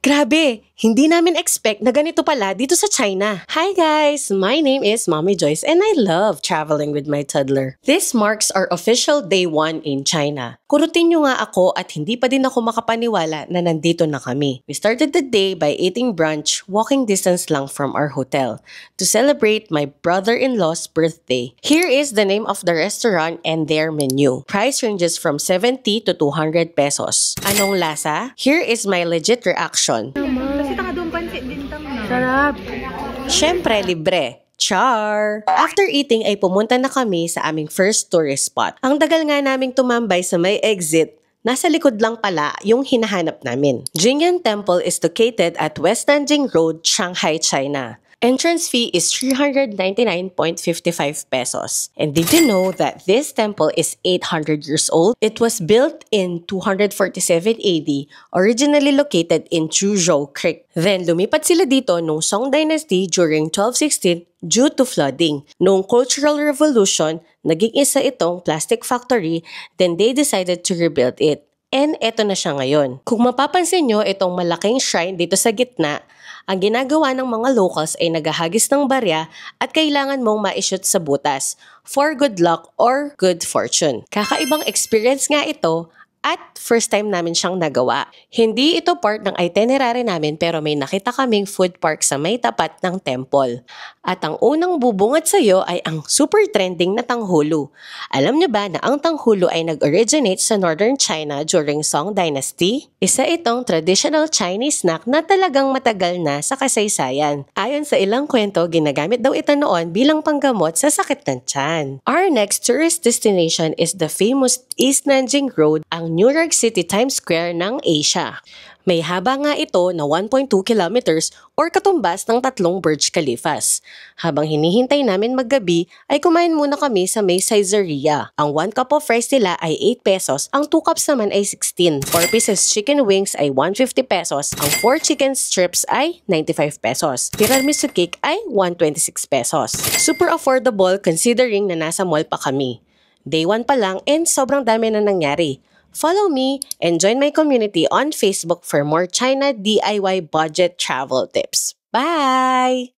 Grabe, hindi namin expect na ganito pala dito sa China. Hi guys, my name is Mommy Joyce and I love traveling with my toddler. This marks our official day 1 in China. Kurutin nyo nga ako at hindi pa din ako makapaniwala na nandito na kami. We started the day by eating brunch, walking distance lang from our hotel, to celebrate my brother-in-law's birthday. Here is the name of the restaurant and their menu. Price ranges from 70 to 200 pesos. Anong lasa? Here is my legit reaction. Kasi taka doon pansit din na. Sarap! Siyempre, libre. Char! After eating ay pumunta na kami sa aming first tourist spot. Ang tagal nga naming tumambay sa may exit, nasa likod lang pala yung hinahanap namin. Jingyan Temple is located at West Nanjing Road, Shanghai, China. Entrance fee is 399.55 pesos. And did you know that this temple is 800 years old? It was built in 247 AD, originally located in Chuzhou Creek. Then lumipat sila dito noong Song Dynasty during 1216 due to flooding. Noong Cultural Revolution, naging isa itong plastic factory, then they decided to rebuild it. And eto na siya ngayon. Kung mapapansin nyo itong malaking shrine dito sa gitna, ang ginagawa ng mga locals ay naghahagis ng barya at kailangan mong ma-shoot sa butas for good luck or good fortune. Kakaibang experience nga ito at first time namin siyang nagawa. Hindi ito part ng itinerary namin pero may nakita kaming food park sa may tapat ng temple. At ang unang bubungad sa iyo ay ang super trending na tanghulo. Alam niyo ba na ang tanghulo ay nag-originate sa Northern China during Song Dynasty? Isa itong traditional Chinese snack na talagang matagal na sa kasaysayan. Ayon sa ilang kwento, ginagamit daw ito noon bilang panggamot sa sakit ng tiyan. Our next tourist destination is the famous East Nanjing Road, ang New York City Times Square ng Asia. May haba nga ito na 1.2 kilometers or katumbas ng 3 Burj Khalifas. Habang hinihintay namin maggabi, ay kumain muna kami sa may Caesarea. Ang 1 cup of rice nila ay 8 pesos, ang 2 cups naman ay 16. 4 pieces chicken wings ay 150 pesos, ang 4 chicken strips ay 95 pesos. Tiramisu cake ay 126 pesos. Super affordable considering na nasa mall pa kami. Day 1 pa lang and sobrang dami na nangyari. Follow me and join my community on Facebook for more China DIY budget travel tips. Bye!